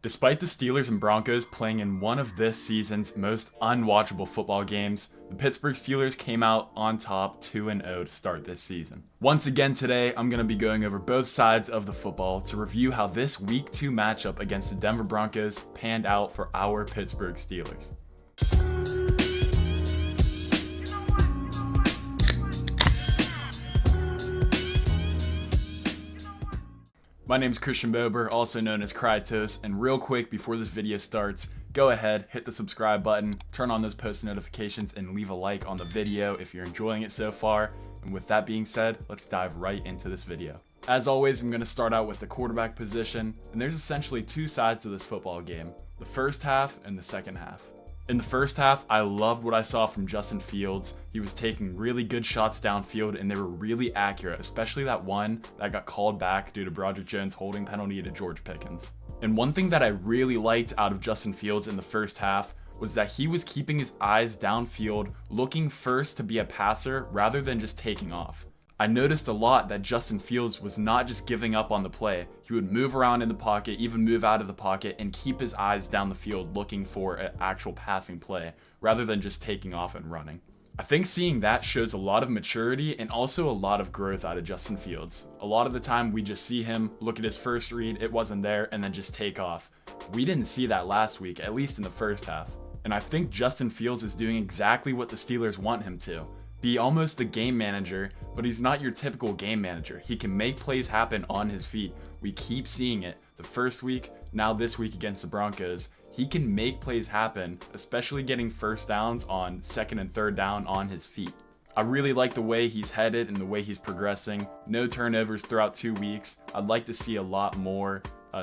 Despite the Steelers and Broncos playing in one of this season's most unwatchable football games, the Pittsburgh Steelers came out on top 2-0 to start this season. Once again today, I'm going to be going over both sides of the football to review how this Week 2 matchup against the Denver Broncos panned out for our Pittsburgh Steelers. My name is Christian Bober, also known as Crytose, and real quick before this video starts, go ahead, hit the subscribe button, turn on those post notifications, and leave a like on the video if you're enjoying it so far. And with that being said, let's dive right into this video. As always, I'm going to start out with the quarterback position, and there's essentially two sides to this football game, the first half and the second half. In the first half, I loved what I saw from Justin Fields. He was taking really good shots downfield and they were really accurate, especially that one that got called back due to Broderick Jones' holding penalty to George Pickins. And one thing that I really liked out of Justin Fields in the first half was that he was keeping his eyes downfield, looking first to be a passer rather than just taking off. I noticed a lot that Justin Fields was not just giving up on the play. He would move around in the pocket, even move out of the pocket, and keep his eyes down the field looking for an actual passing play, rather than just taking off and running. I think seeing that shows a lot of maturity and also a lot of growth out of Justin Fields. A lot of the time we just see him, look at his first read, it wasn't there, and then just take off. We didn't see that last week, at least in the first half. And I think Justin Fields is doing exactly what the Steelers want him to. Be almost the game manager, but he's not your typical game manager. He can make plays happen on his feet. We keep seeing it. The first week, now this week against the Broncos, he can make plays happen, especially getting first downs on second and third down on his feet. I really like the way he's headed and the way he's progressing. No turnovers throughout 2 weeks. I'd like to see a lot more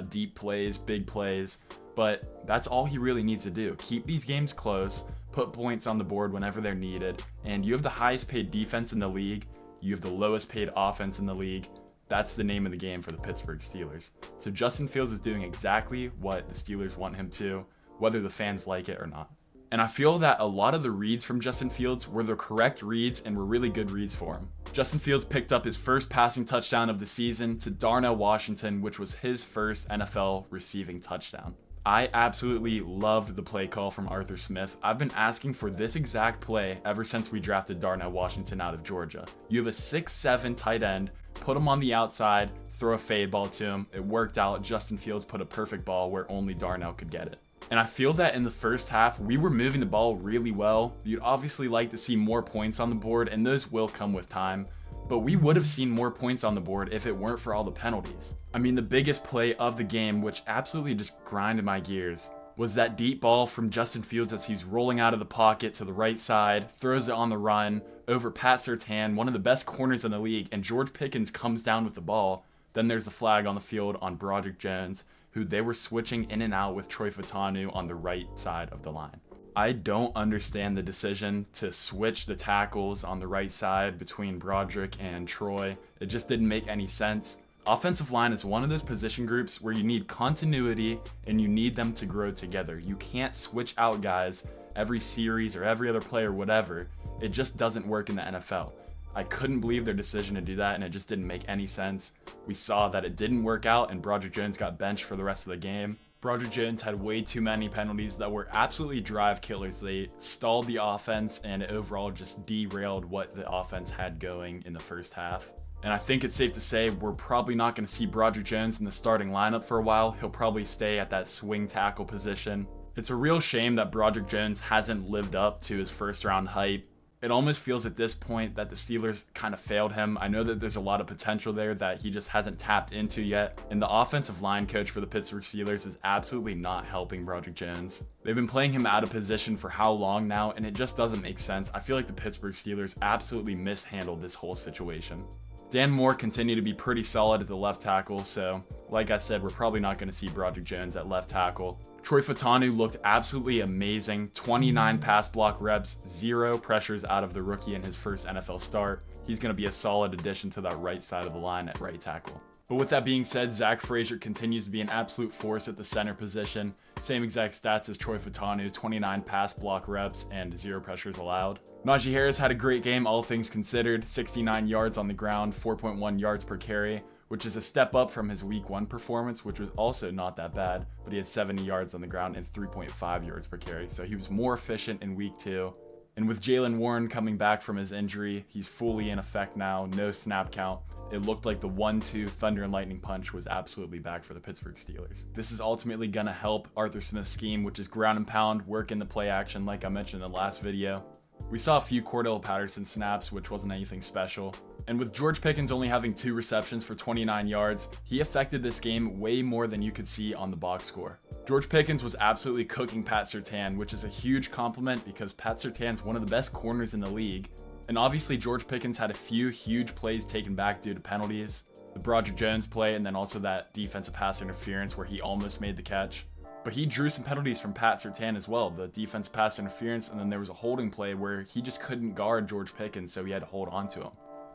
deep plays, big plays, but that's all he really needs to do. Keep these games close, put points on the board whenever they're needed, and you have the highest paid defense in the league, you have the lowest paid offense in the league. That's the name of the game for the Pittsburgh Steelers. So Justin Fields is doing exactly what the Steelers want him to, whether the fans like it or not. And I feel that a lot of the reads from Justin Fields were the correct reads and were really good reads for him. Justin Fields picked up his first passing touchdown of the season to Darnell Washington, which was his first NFL receiving touchdown. I absolutely loved the play call from Arthur Smith. I've been asking for this exact play ever since we drafted Darnell Washington out of Georgia. You have a 6'7" tight end, put him on the outside, throw a fade ball to him. It worked out. Justin Fields put a perfect ball where only Darnell could get it. And I feel that in the first half, we were moving the ball really well. You'd obviously like to see more points on the board, and those will come with time. But we would have seen more points on the board if it weren't for all the penalties. I mean, the biggest play of the game, which absolutely just grinded my gears, was that deep ball from Justin Fields as he's rolling out of the pocket to the right side, throws it on the run, over Pat Surtain, one of the best corners in the league, and George Pickins comes down with the ball. Then there's the flag on the field on Broderick Jones, who they were switching in and out with Troy Fautanu on the right side of the line. I don't understand the decision to switch the tackles on the right side between Broderick and Troy. It just didn't make any sense. Offensive line is one of those position groups where you need continuity and you need them to grow together. You can't switch out guys every series or every other play or whatever. It just doesn't work in the NFL. I couldn't believe their decision to do that, and it just didn't make any sense. We saw that it didn't work out and Broderick Jones got benched for the rest of the game. Broderick Jones had way too many penalties that were absolutely drive killers. They stalled the offense and it overall just derailed what the offense had going in the first half. And I think it's safe to say we're probably not going to see Broderick Jones in the starting lineup for a while. He'll probably stay at that swing tackle position. It's a real shame that Broderick Jones hasn't lived up to his first round hype. It almost feels at this point that the Steelers kind of failed him. I know that there's a lot of potential there that he just hasn't tapped into yet. And the offensive line coach for the Pittsburgh Steelers is absolutely not helping Broderick Jones. They've been playing him out of position for how long now, and it just doesn't make sense. I feel like the Pittsburgh Steelers absolutely mishandled this whole situation. Dan Moore continued to be pretty solid at the left tackle, so like I said, we're probably not going to see Broderick Jones at left tackle. Troy Fautanu looked absolutely amazing. 29 pass block reps, 0 pressures out of the rookie in his first NFL start. He's going to be a solid addition to that right side of the line at right tackle. But with that being said, Zach Frazier continues to be an absolute force at the center position. Same exact stats as Troy Fautanu, 29 pass block reps and 0 pressures allowed. Najee Harris had a great game, all things considered. 69 yards on the ground, 4.1 yards per carry. which is a step up from his week 1 performance, which was also not that bad, but he had 70 yards on the ground and 3.5 yards per carry. So he was more efficient in week 2. And with Jaylen Warren coming back from his injury, he's fully in effect now, no snap count. It looked like the 1-2 thunder and lightning punch was absolutely back for the Pittsburgh Steelers. This is ultimately going to help Arthur Smith's scheme, which is ground and pound, work in the play action like I mentioned in the last video. We saw a few Cordell Patterson snaps, which wasn't anything special. And with George Pickens only having 2 receptions for 29 yards, he affected this game way more than you could see on the box score. George Pickens was absolutely cooking Pat Surtain, which is a huge compliment because Pat Surtain's one of the best corners in the league. And obviously George Pickens had a few huge plays taken back due to penalties. The Broderick Jones play and then also that defensive pass interference where he almost made the catch. But he drew some penalties from Pat Surtain as well, the defense pass interference, and then there was a holding play where he just couldn't guard George Pickens, so he had to hold on to him.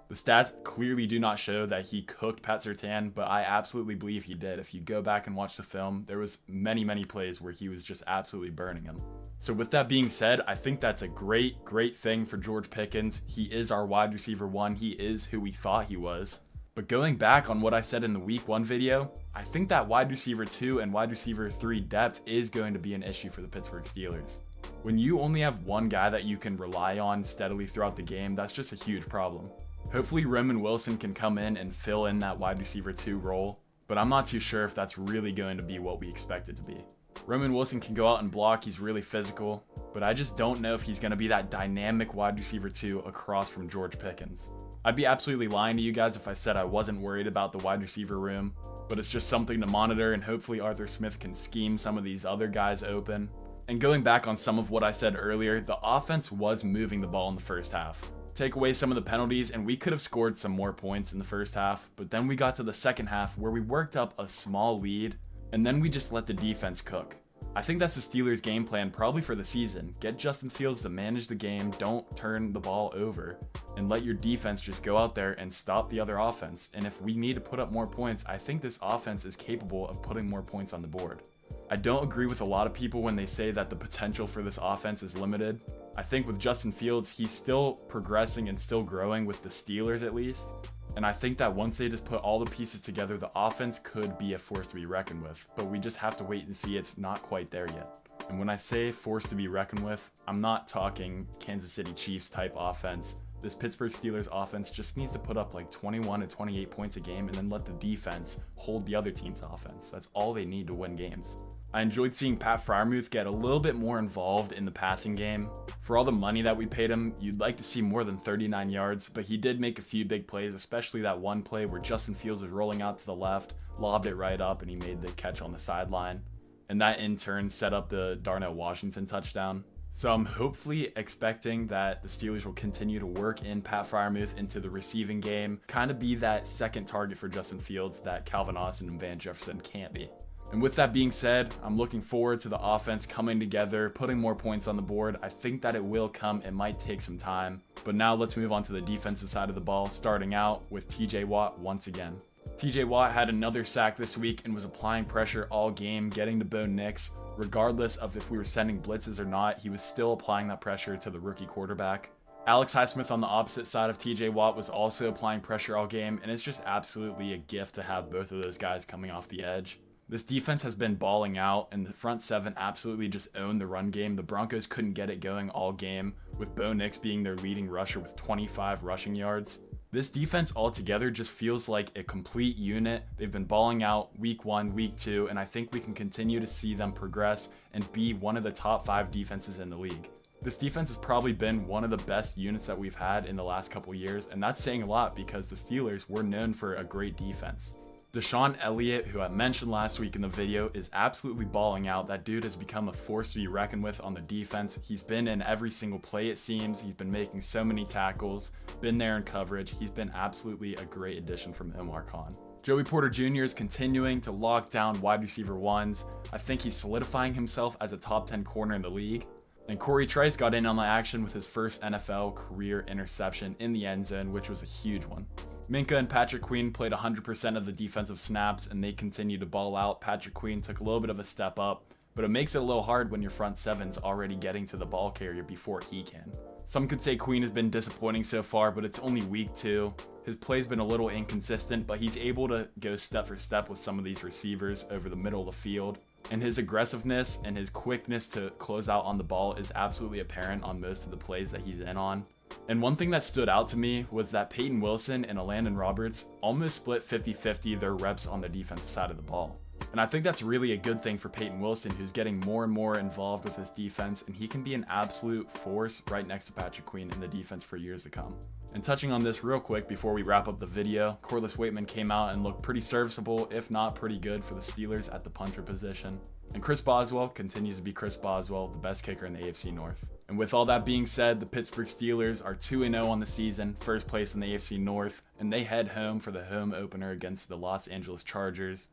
The stats clearly do not show that he cooked Pat Surtain, but I absolutely believe he did. If you go back and watch the film, there was many plays where he was just absolutely burning him. So with that being said, I think that's a great thing for George Pickens. He is our wide receiver 1. He is who we thought he was. But going back on what I said in the week 1 video, I think that wide receiver 2 and wide receiver 3 depth is going to be an issue for the Pittsburgh Steelers. When you only have one guy that you can rely on steadily throughout the game, that's just a huge problem. Hopefully Roman Wilson can come in and fill in that wide receiver 2 role, but I'm not too sure if that's really going to be what we expect it to be. Roman Wilson can go out and block, he's really physical, but I just don't know if he's going to be that dynamic wide receiver 2 across from George Pickens. I'd be absolutely lying to you guys if I said I wasn't worried about the wide receiver room, but it's just something to monitor, and hopefully Arthur Smith can scheme some of these other guys open. And going back on some of what I said earlier, the offense was moving the ball in the first half. Take away some of the penalties and we could have scored some more points in the first half, but then we got to the second half where we worked up a small lead and then we just let the defense cook. I think that's the Steelers' game plan probably for the season. Get Justin Fields to manage the game, don't turn the ball over, and let your defense just go out there and stop the other offense. And if we need to put up more points, I think this offense is capable of putting more points on the board. I don't agree with a lot of people when they say that the potential for this offense is limited. I think with Justin Fields, he's still progressing and still growing with the Steelers at least. And I think that once they just put all the pieces together, the offense could be a force to be reckoned with. But we just have to wait and see. It's not quite there yet. And when I say force to be reckoned with, I'm not talking Kansas City Chiefs type offense. This Pittsburgh Steelers offense just needs to put up like 21 to 28 points a game and then let the defense hold the other team's offense. That's all they need to win games. I enjoyed seeing Pat Freiermuth get a little bit more involved in the passing game. For all the money that we paid him, you'd like to see more than 39 yards, but he did make a few big plays, especially that one play where Justin Fields was rolling out to the left, lobbed it right up, and he made the catch on the sideline. And that in turn set up the Darnell Washington touchdown. So I'm hopefully expecting that the Steelers will continue to work in Pat Freiermuth into the receiving game, kind of be that second target for Justin Fields that Calvin Austin and Van Jefferson can't be. And with that being said, I'm looking forward to the offense coming together, putting more points on the board. I think that it will come. It might take some time. But now let's move on to the defensive side of the ball, starting out with TJ Watt once again. TJ Watt had another sack this week and was applying pressure all game, getting to Bo Nix. Regardless of if we were sending blitzes or not, he was still applying that pressure to the rookie quarterback. Alex Highsmith on the opposite side of TJ Watt was also applying pressure all game, and it's just absolutely a gift to have both of those guys coming off the edge. This defense has been balling out, and the front seven absolutely just owned the run game. The Broncos couldn't get it going all game, with Bo Nix being their leading rusher with 25 rushing yards. This defense altogether just feels like a complete unit. They've been balling out week 1, week 2, and I think we can continue to see them progress and be one of the top 5 defenses in the league. This defense has probably been one of the best units that we've had in the last couple years, and that's saying a lot because the Steelers were known for a great defense. Deshaun Elliott, who I mentioned last week in the video, is absolutely balling out. That dude has become a force to be reckoned with on the defense. He's been in every single play, it seems. He's been making so many tackles, been there in coverage. He's been absolutely a great addition from Omar Khan. Joey Porter Jr. is continuing to lock down wide receiver ones. I think he's solidifying himself as a top 10 corner in the league. And Corey Trice got in on the action with his first NFL career interception in the end zone, which was a huge one. Minka and Patrick Queen played 100% of the defensive snaps, and they continued to ball out. Patrick Queen took a little bit of a step up, but it makes it a little hard when your front seven's already getting to the ball carrier before he can. Some could say Queen has been disappointing so far, but it's only week 2. His play's been a little inconsistent, but he's able to go step for step with some of these receivers over the middle of the field. And his aggressiveness and his quickness to close out on the ball is absolutely apparent on most of the plays that he's in on. And one thing that stood out to me was that Peyton Wilson and Landon Roberts almost split 50-50 their reps on the defensive side of the ball. And I think that's really a good thing for Peyton Wilson, who's getting more and more involved with his defense, and he can be an absolute force right next to Patrick Queen in the defense for years to come. And touching on this real quick before we wrap up the video, Corliss Waitman came out and looked pretty serviceable, if not pretty good, for the Steelers at the punter position. And Chris Boswell continues to be Chris Boswell, the best kicker in the AFC North. And with all that being said, the Pittsburgh Steelers are 2-0 on the season, first place in the AFC North, and they head home for the home opener against the Los Angeles Chargers.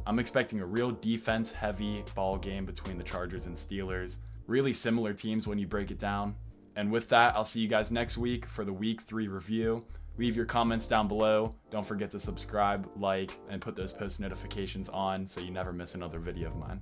I'm expecting a real defense-heavy ball game between the Chargers and Steelers. Really similar teams when you break it down. And with that, I'll see you guys next week for the Week 3 review. Leave your comments down below. Don't forget to subscribe, like, and put those post notifications on so you never miss another video of mine.